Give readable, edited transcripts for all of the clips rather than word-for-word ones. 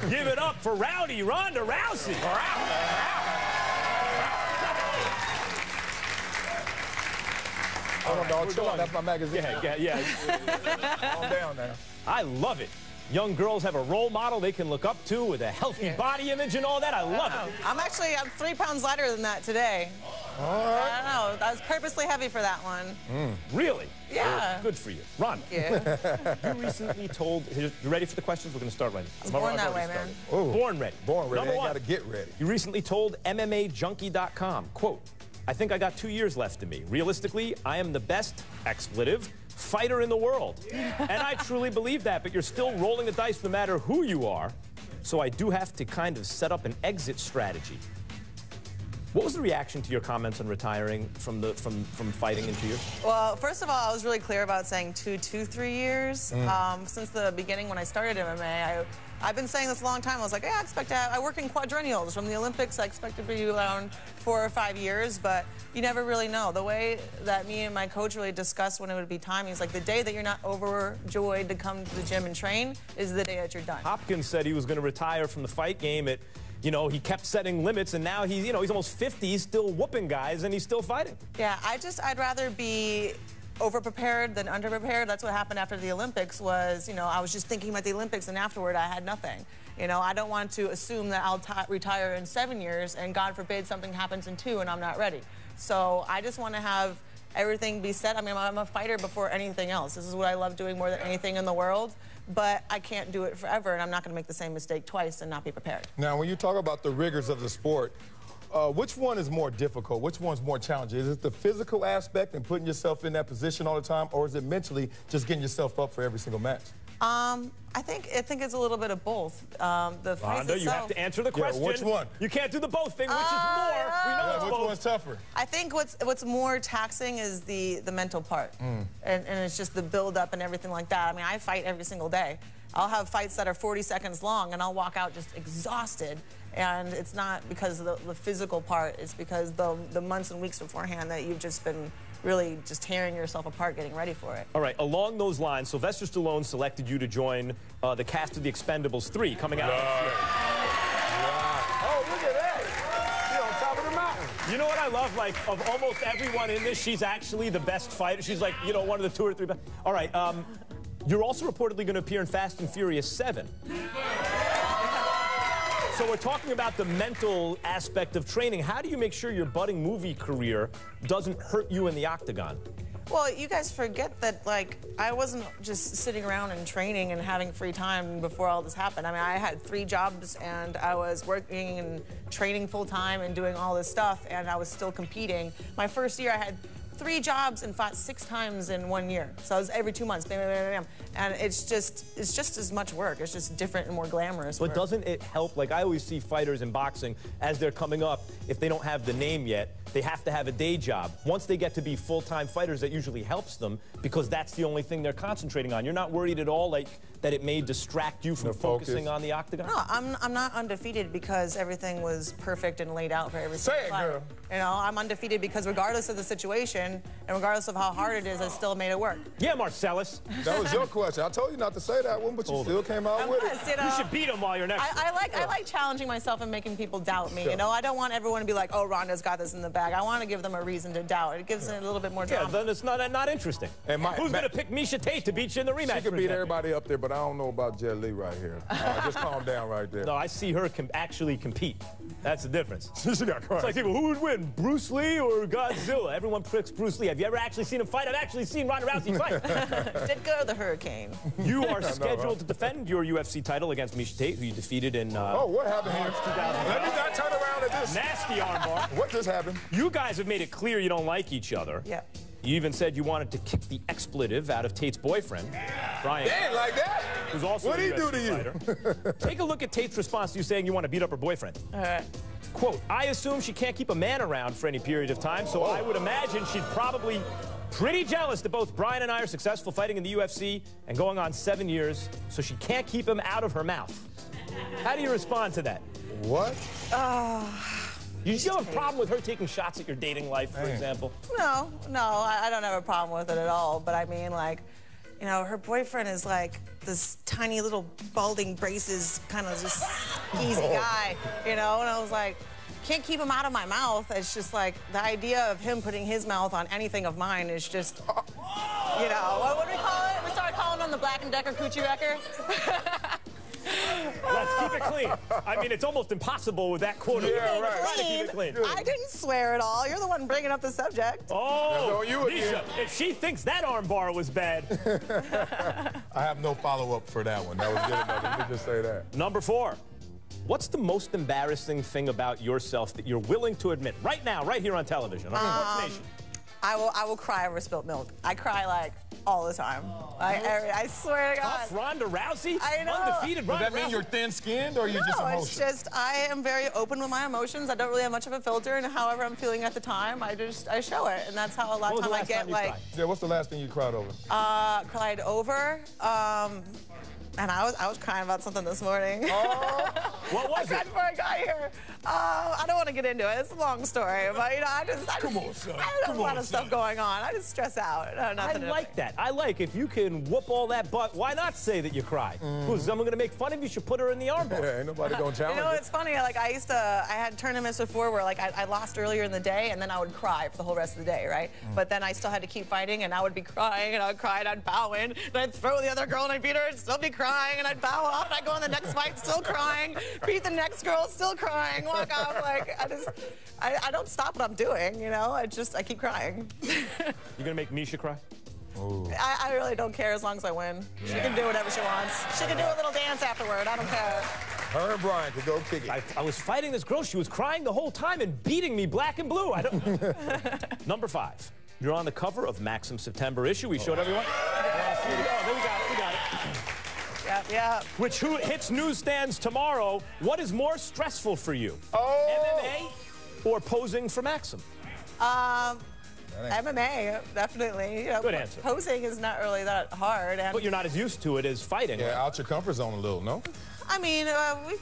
Give it up for rowdy Ronda Rousey. Hold on, dog. Chill out. That's my magazine. Yeah. Calm down now. I love it. Young girls have a role model they can look up to with a healthy body image and all that. I love it. I'm 3 pounds lighter than that today. All right. I don't know. I was purposely heavy for that one. Really? Yeah. Good for you. Ron, Yeah. you recently told... You ready for the questions? We're going to start right now. I was born that way, man. Ooh. Born ready. Born ready. Number Ain't one. got to get ready. You recently told MMAJunkie.com, quote, I think I got 2 years left in me. Realistically, I am the best, expletive, fighter in the world. And I truly believe that, but you're still rolling the dice no matter who you are. So I do have to kind of set up an exit strategy. What was the reaction to your comments on retiring from fighting in 2 years? Well, first of all, I was really clear about saying 2 to 3 years. Since the beginning when I started MMA, I've been saying this a long time. I was like, yeah, I work in quadrennials. From the Olympics, I expect to be around 4 or 5 years, but you never really know. The way that me and my coach really discussed when it would be time, he's like, the day that you're not overjoyed to come to the gym and train is the day that you're done. Hopkins said he was going to retire from the fight game at, you know, he kept setting limits, and now he's, you know, he's almost 50, he's still whooping guys, and he's still fighting. Yeah, I'd rather be over-prepared than under-prepared. That's what happened after the Olympics was, you know, I was just thinking about the Olympics, and afterward I had nothing. You know, I don't want to assume that I'll retire in 7 years, and God forbid something happens in 2 and I'm not ready. So I just want to have everything be set. I mean, I'm a fighter before anything else. This is what I love doing more than anything in the world, but I can't do it forever, and I'm not going to make the same mistake twice and not be prepared. Now, when you talk about the rigors of the sport, which one is more difficult? Which one's more challenging? Is it the physical aspect and putting yourself in that position all the time, or is it mentally just getting yourself up for every single match? I think it's a little bit of both. The fights Ronda, you have to answer the question. Yeah, which one? You can't do the both thing. Which is more? We know it's which both. one's tougher? I think what's more taxing is the mental part, and it's just the build-up and everything like that. I mean, I fight every single day. I'll have fights that are 40 seconds long, and I'll walk out just exhausted. And it's not because of the physical part, it's because the months and weeks beforehand that you've just been really just tearing yourself apart getting ready for it. All right, along those lines, Sylvester Stallone selected you to join the cast of The Expendables 3 coming out next year. Oh, look at that. You're on top of the mountain. You know what I love? Like, of almost everyone in this, she's actually the best fighter. She's like, you know, one of the 2 or 3 best. All right, you're also reportedly going to appear in Fast and Furious 7. So we're talking about the mental aspect of training. How do you make sure your budding movie career doesn't hurt you in the octagon? Well, you guys forget that, like, I wasn't just sitting around and training and having free time before all this happened. I mean, I had 3 jobs, and I was working and training full-time and doing all this stuff, and I was still competing. My first year, I had 3 jobs and fought 6 times in 1 year. So I was every 2 months, bam, bam, bam, bam. And it's just as much work. It's just different and more glamorous work. But doesn't it help? Like, I always see fighters in boxing, as they're coming up, if they don't have the name yet, they have to have a day job. Once they get to be full-time fighters, that usually helps them because that's the only thing they're concentrating on. You're not worried at all, like, that it may distract you from focusing on the octagon? No, I'm not undefeated because everything was perfect and laid out for every single fight. Say it, girl. You know, I'm undefeated because regardless of the situation and regardless of how hard it is, I still made it work. Yeah, Marcellus. That was your question. I told you not to say that one, but you still came out with it. You know, You should beat him while you're next. I like challenging myself and making people doubt me. You know, I don't want everyone to be like, oh, Ronda's got this in the bag. I want to give them a reason to doubt. It gives it a little bit more drama. Yeah, then it's not interesting. And who's going to pick Misha Tate to beat you in the rematch? She could beat everybody up there, but I don't know about Jet Li right here. Just calm down right there. No, I see her actually compete. That's the difference. She got quiet. It's like people, who would win, Bruce Lee or Godzilla? Everyone picks Bruce Lee. Have you ever actually seen him fight? I've actually seen Ronda Rousey fight. Did go to the Hurricane. You are scheduled to defend your UFC title against Misha Tate, who you defeated in oh, what happened here? Let me not turn around at this. Nasty armbar. What just happened? You guys have made it clear you don't like each other. Yeah. You even said you wanted to kick the expletive out of Tate's boyfriend, Brian. They ain't like that. Who's also What'd a he do to UFC you? fighter. Take a look at Tate's response to you saying you want to beat up her boyfriend. All right. Quote, I assume she can't keep a man around for any period of time, so I would imagine she's probably pretty jealous that both Brian and I are successful fighting in the UFC and going on 7 years, so she can't keep him out of her mouth. How do you respond to that? What? You still have a problem with her taking shots at your dating life, for example? No, I don't have a problem with it at all. But I mean, like, you know, her boyfriend is like, this tiny little balding braces kind of just easy guy, you know? And I was like, can't keep him out of my mouth. It's just like the idea of him putting his mouth on anything of mine is just, you know, what do we call it? We started calling him the Black & Decker Coochie Wrecker. Let's keep it clean. I mean, it's almost impossible with that quote. Yeah, right. Try to keep it clean. I didn't swear at all. You're the one bringing up the subject. Oh, you Nisha, if she thinks that armbar was bad. I have no follow-up for that one. That was good enough. Let me just say that. Number 4. What's the most embarrassing thing about yourself that you're willing to admit right now, right here on television, on Sportsnation? I will cry over spilt milk. I cry like all the time. I swear to God. Tough Ronda Rousey? I know. Undefeated Ronda Does that mean Rousey? you're thin-skinned or you're just No, emotional? it's just I am very open with my emotions. I don't really have much of a filter, and however I'm feeling at the time, I show it, and that's how a lot of What was time the I last time get you like cried? Yeah, what's the last thing you cried over? cried over. And I was crying about something this morning. Oh, what was I cried it? before I got here. I don't want to get into it. It's a long story, but you know, I Come on, son. have a lot of stuff going on. I just stress out. I like that. I like if you can whoop all that butt, why not say that you cry? Who's someone going to make fun of you? Should put her in the armbar. Yeah, ain't nobody gonna challenge You know, it. it's funny. Like I had tournaments before where like I lost earlier in the day, and then I would cry for the whole rest of the day, right? But then I still had to keep fighting, and I would be crying, and I would cry, and I'd bow in, and I'd throw the other girl, and I'd beat her, and still be crying, and I'd bow off, and I'd go in the next fight, still crying, beat the next girl, still crying, walk off. Like I don't stop what I'm doing, you know. I keep crying. You going to make Misha cry? I really don't care as long as I win. She can do whatever she wants. She can do a little dance afterward. I don't care. Her and Brian could go kick it. I was fighting this girl. She was crying the whole time and beating me black and blue. I don't. Number 5. You're on the cover of Maxim's September issue. We showed everyone. Oh, there we got it. We got it. Yeah. Which hits newsstands tomorrow. What is more stressful for you? MMA or posing for Maxim? MMA, definitely. You know, Good answer. Posing is not really that hard. And But you're not as used to it as fighting. Yeah, out your comfort zone a little, no? I mean,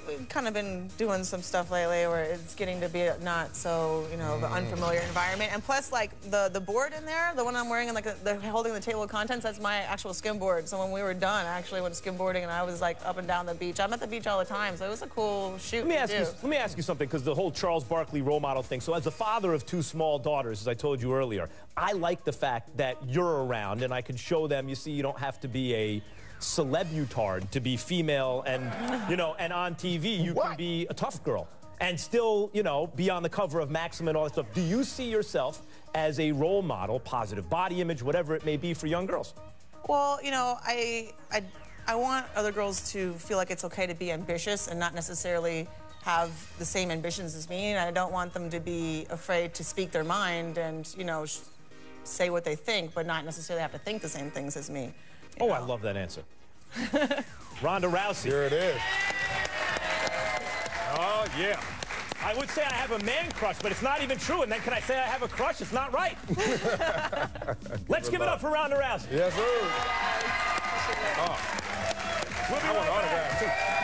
we've kind of been doing some stuff lately where it's getting to be not so, you know, the unfamiliar environment. And plus, like, the board in there, the one I'm wearing, and like the holding the table of contents, that's my actual skimboard. So when we were done, I actually went skimboarding, and I was like up and down the beach. I'm at the beach all the time, so it was a cool shoot. Let me ask you something, because the whole Charles Barkley role model thing. So as a father of 2 small daughters, as I told you earlier, I like the fact that you're around and I can show them, you see, you don't have to be a celebutard to be female and, you know, and on TV you can be a tough girl and still, you know, be on the cover of Maxim and all that stuff. Do you see yourself as a role model, positive body image, whatever it may be for young girls? Well, you know, I want other girls to feel like it's okay to be ambitious and not necessarily have the same ambitions as me, and I don't want them to be afraid to speak their mind and, you know, say what they think, but not necessarily have to think the same things as me. Oh, I love that answer. Ronda Rousey. Here it is. Oh, yeah. I would say I have a man crush, but it's not even true. And then can I say I have a crush? It's not right. Let's give it up for Ronda Rousey. Yes, sir. We'll be right back.